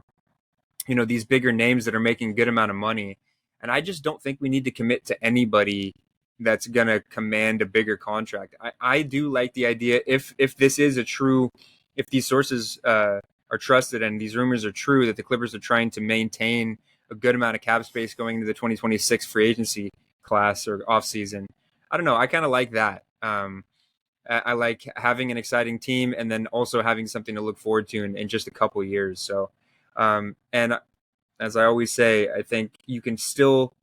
these bigger names that are making a good amount of money, and I just don't think we need to commit to anybody that's going to command a bigger contract. I do like the idea if this is a true, if these sources are trusted and these rumors are true that the Clippers are trying to maintain a good amount of cap space going into the 2026 free agency class or offseason. I don't know. I kind of like that. I like having an exciting team and then also having something to look forward to in just a couple of years. So, and as I always say, I think you can still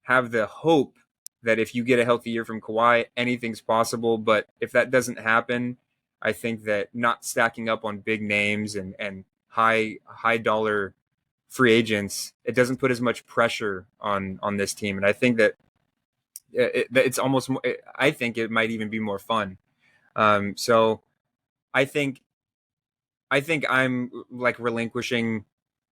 have the hope that if you get a healthy year from Kawhi, anything's possible. But if that doesn't happen, I think that not stacking up on big names and high dollar free agents, it doesn't put as much pressure on this team. And I think that it's almost more, I think it might even be more fun. So I think I'm like relinquishing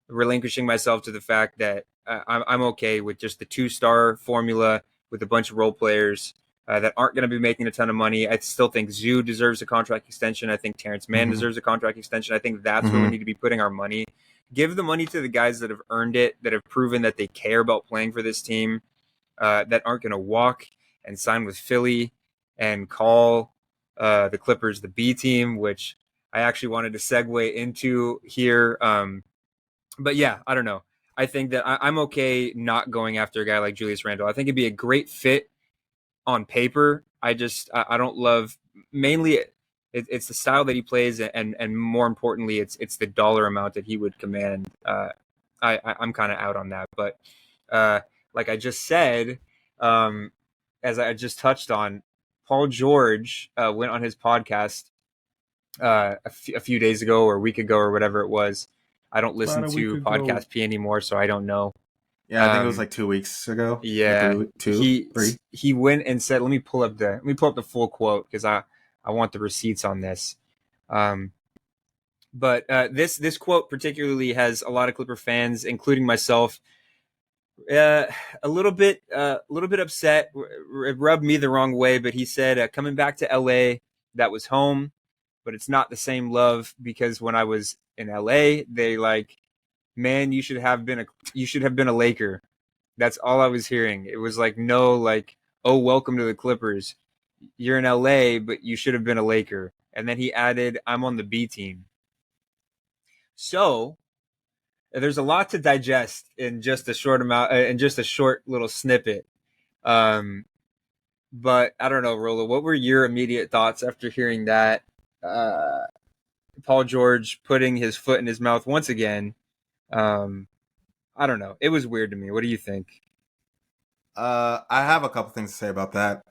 myself to the fact that I'm okay with just the 2-star formula with a bunch of role players that aren't going to be making a ton of money. I still think Zoo deserves a contract extension. I think Terrence Mann Mm-hmm. deserves a contract extension. I think that's where we Mm-hmm. need to be putting our money. Give the money to the guys that have earned it, that have proven that they care about playing for this team, that aren't going to walk and sign with Philly and call the Clippers the B team, which I actually wanted to segue into here. But yeah, I don't know. I think that I'm okay not going after a guy like Julius Randle. I think it'd be a great fit on paper. I don't love mainly it's the style that he plays and more importantly it's the dollar amount that he would command. I'm kind of out on that, but uh, like I just said, um, as I just touched on, Paul George went on his podcast a few days ago or a week ago or whatever it was. I don't listen About a week to ago. Podcast P anymore, so I don't know. Yeah, I think it was Um, like 2 weeks ago or yeah, two, three. he went and said, let me pull up the full quote because I want the receipts on this. Um, but this quote particularly has a lot of Clipper fans, including myself, uh, a little bit upset. It rubbed me the wrong way, but he said, coming back to LA, that was home, but it's not the same love because when I was in LA, they like, man, you should have been a Laker. That's all I was hearing. It was like, no, like, oh, welcome to the Clippers. You're in LA, but you should have been a Laker. And then he added, I'm on the B team. So there's a lot to digest in just a short amount, in just a short little snippet. Um, but I don't know, Rolo, what were your immediate thoughts after hearing that? Uh, Paul George putting his foot in his mouth once again. Um, I don't know. It was weird to me. What do you think? I have a couple things to say about that.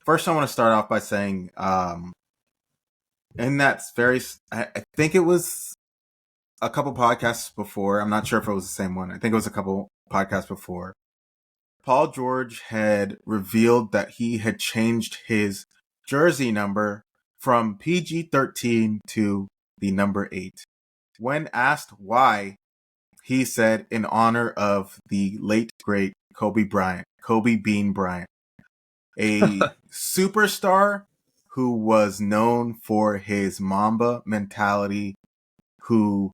First, I want to start off by saying, and that's very. I think it was a couple podcasts before. I'm not sure if it was the same one. I think it was a couple podcasts before. Paul George had revealed that he had changed his jersey number from PG-13 to the number 8. When asked why, he said in honor of the late great Kobe Bryant, Kobe Bean Bryant, a superstar who was known for his Mamba mentality, who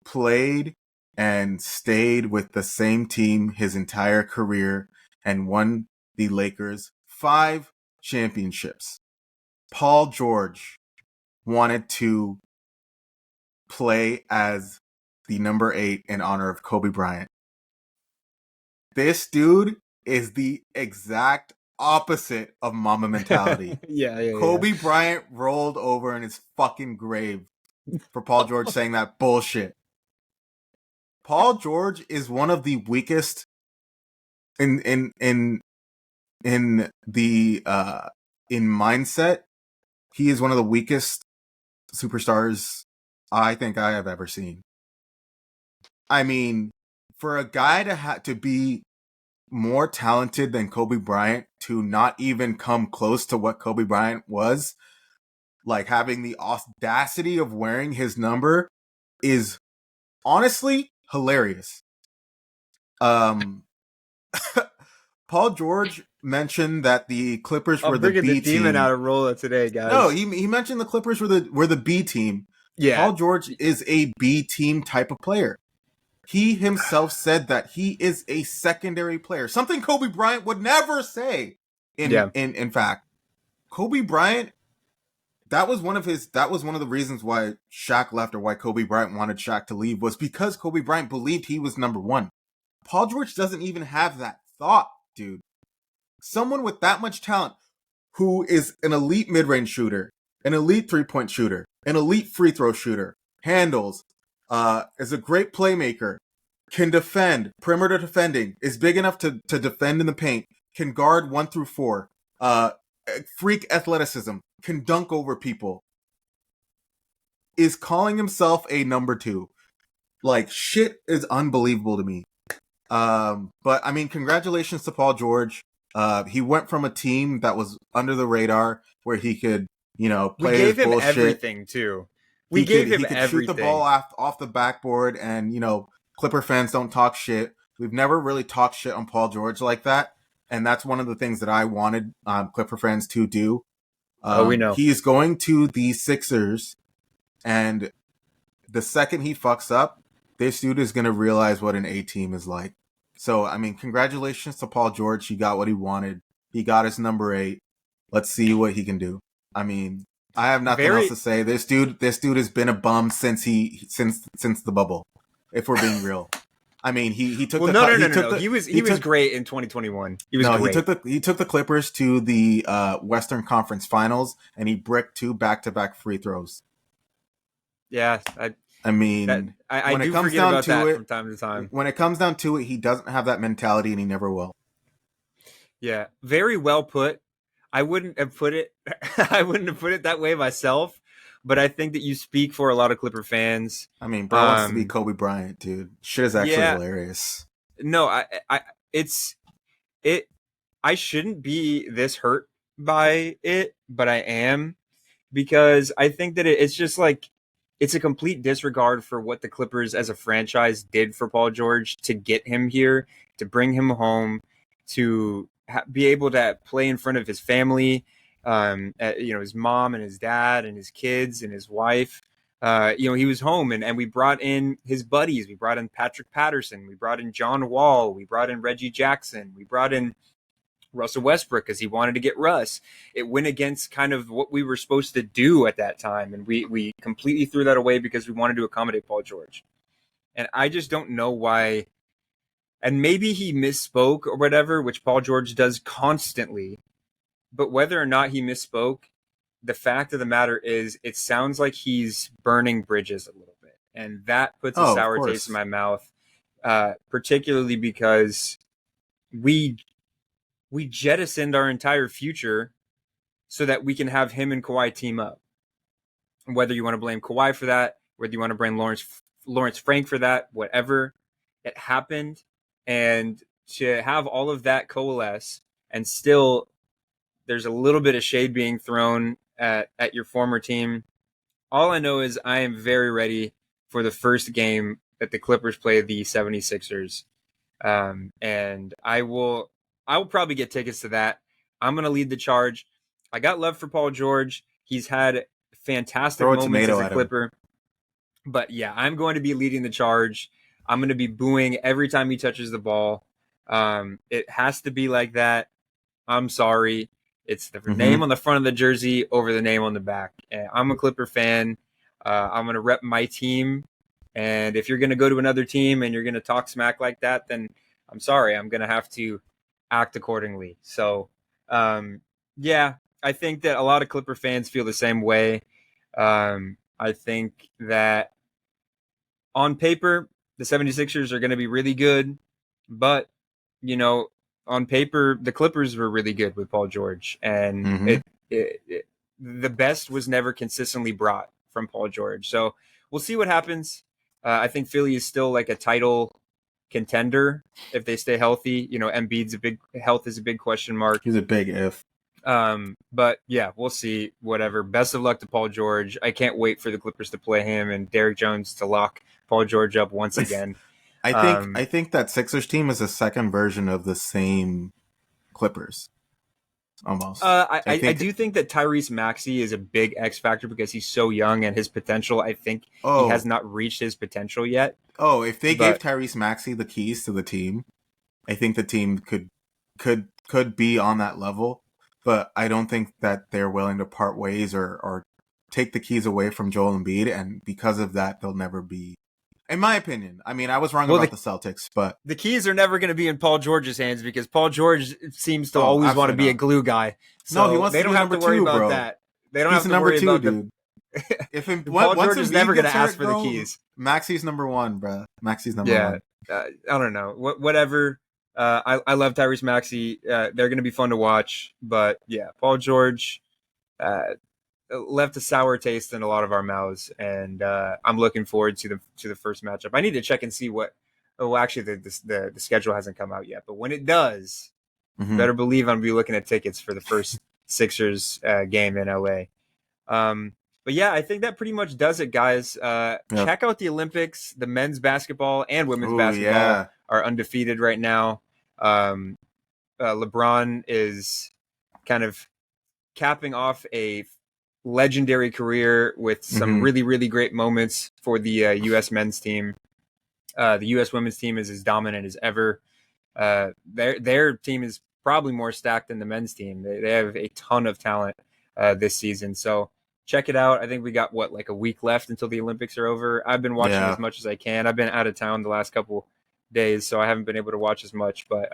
played and stayed with the same team his entire career and won the Lakers 5 championships. Paul George wanted to play as the number 8 in honor of Kobe Bryant. This dude is the exact opposite of Mamba mentality. Yeah, yeah, yeah. Kobe Bryant rolled over in his fucking grave for Paul George saying that bullshit. Paul George is one of the weakest in the in mindset. He is one of the weakest superstars I think I have ever seen. I mean, for a guy to be more talented than Kobe Bryant, to not even come close to what Kobe Bryant was, like having the audacity of wearing his number, is honestly hilarious. Paul George mentioned that the Clippers were the B team. Demon out of Rolla today, guys. No, he mentioned the Clippers were the B team. Yeah. Paul George is a B team type of player. He himself said that he is a secondary player, something Kobe Bryant would never say. In fact, Kobe Bryant, that was one of the reasons why Shaq left, or why Kobe Bryant wanted Shaq to leave, was because Kobe Bryant believed he was number one. Paul George doesn't even have that thought, dude. Someone with that much talent, who is an elite mid-range shooter, an elite three-point shooter, an elite free throw shooter, handles, is a great playmaker, can defend, perimeter defending, is big enough to defend in the paint, can guard 1 through 4, freak athleticism, can dunk over people, is calling himself a number 2. Like, shit is unbelievable to me. But I mean, congratulations to Paul George. He went from a team that was under the radar, where he could, play his bullshit. We gave him everything too. He could shoot the ball off the backboard, and Clipper fans don't talk shit. We've never really talked shit on Paul George like that, and that's one of the things that I wanted Clipper fans to do. We know he is going to the Sixers, and the second he fucks up, this dude is going to realize what an A team is like. So, I mean, congratulations to Paul George. He got what he wanted. He got his number 8. Let's see what he can do. I mean, I have nothing else to say. This dude has been a bum since the bubble, if we're being real. I mean, he took no. He was great in 2021. He took the Clippers to the Western Conference Finals, and he bricked 2 back-to-back free throws. Yeah, I mean, I do forget about that from time to time. When it comes down to it, he doesn't have that mentality, and he never will. Yeah, very well put. I wouldn't have put it that way myself, but I think that you speak for a lot of Clipper fans. I mean, bro wants to be Kobe Bryant, dude. Shit is actually hilarious. No, I shouldn't be this hurt by it, but I am, because I think that it's just like, it's a complete disregard for what the Clippers as a franchise did for Paul George to get him here, to bring him home, to be able to play in front of his family, his mom and his dad and his kids and his wife. He was home, and we brought in his buddies. We brought in Patrick Patterson. We brought in John Wall. We brought in Reggie Jackson. We brought in Russell Westbrook because he wanted to get Russ. It went against kind of what we were supposed to do at that time, and we completely threw that away because we wanted to accommodate Paul George. And I just don't know why. And maybe he misspoke or whatever, which Paul George does constantly. But whether or not he misspoke, the fact of the matter is, it sounds like he's burning bridges a little bit. And that puts a sour taste in my mouth, particularly because we jettisoned our entire future so that we can have him and Kawhi team up. Whether you want to blame Kawhi for that, whether you want to blame Lawrence Frank for that, whatever, it happened. And to have all of that coalesce, and still there's a little bit of shade being thrown at your former team. All I know is I am very ready for the first game that the Clippers play the 76ers. And I will probably get tickets to that. I'm going to lead the charge. I got love for Paul George. He's had fantastic moments as a Clipper. But yeah, I'm going to be leading the charge. I'm going to be booing every time he touches the ball. It has to be like that. I'm sorry. It's the name on the front of the jersey over the name on the back. And I'm a Clipper fan. I'm going to rep my team. And if you're going to go to another team and you're going to talk smack like that, then I'm sorry. I'm going to have to act accordingly. So, I think that a lot of Clipper fans feel the same way. I think that on paper, the 76ers are going to be really good, but, on paper, the Clippers were really good with Paul George, and the best was never consistently brought from Paul George. So we'll see what happens. I think Philly is still like a title contender if they stay healthy. Embiid's health is a big question mark. He's a big if. But yeah, we'll see. Whatever. Best of luck to Paul George. I can't wait for the Clippers to play him and Derrick Jones to lock Paul George up once again. I think that Sixers team is a second version of the same Clippers. Almost. I do think that Tyrese Maxey is a big X factor because he's so young and his potential. I think he has not reached his potential yet. Oh, if they gave Tyrese Maxey the keys to the team, I think the team could be on that level. But I don't think that they're willing to part ways or take the keys away from Joel Embiid, and because of that, they'll never be. In my opinion, I mean, I was wrong about the Celtics, but the keys are never going to be in Paul George's hands because Paul George seems to always want to be a glue guy. So no, they don't have to worry about that. They don't have to worry about dude. Paul George is never going to ask for the keys. Maxey's number one, bro. Maxey's number one. I don't know. Whatever. I love Tyrese Maxey. They're going to be fun to watch, but yeah, Paul George left a sour taste in a lot of our mouths, and I'm looking forward to the first matchup. I need to check and see what. Oh, actually, the schedule hasn't come out yet, but when it does, better believe I'm gonna be looking at tickets for the first Sixers game in LA. But yeah, I think that pretty much does it, guys. Check out the Olympics. The men's basketball and women's basketball are undefeated right now. LeBron is kind of capping off a legendary career with some really, really great moments for the U.S. men's team. The U.S. women's team is as dominant as ever. Their team is probably more stacked than the men's team. They have a ton of talent this season. So check it out. I think we got like a week left until the Olympics are over. I've been watching as much as I can. I've been out of town the last couple days, so I haven't been able to watch as much. But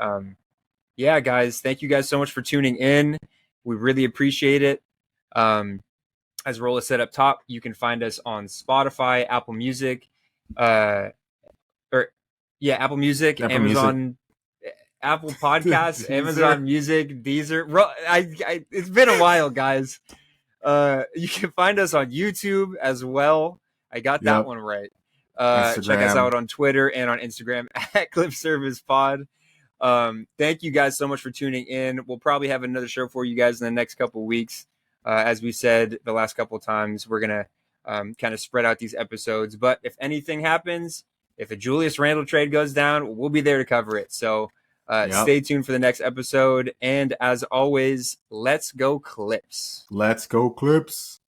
yeah, guys, thank you guys so much for tuning in. We really appreciate it. As Rolla said up top, you can find us on Spotify, Apple Music, Apple Music, Amazon, Apple Podcasts, Amazon Music, Deezer. It's been a while, guys. You can find us on YouTube as well. I got that one right. Check us out on Twitter and on Instagram at Clip Service Pod. Thank you guys so much for tuning in. We'll probably have another show for you guys in the next couple of weeks. As we said the last couple of times, we're going to kind of spread out these episodes. But if anything happens, if a Julius Randle trade goes down, we'll be there to cover it. So stay tuned for the next episode. And as always, let's go Clips. Let's go Clips.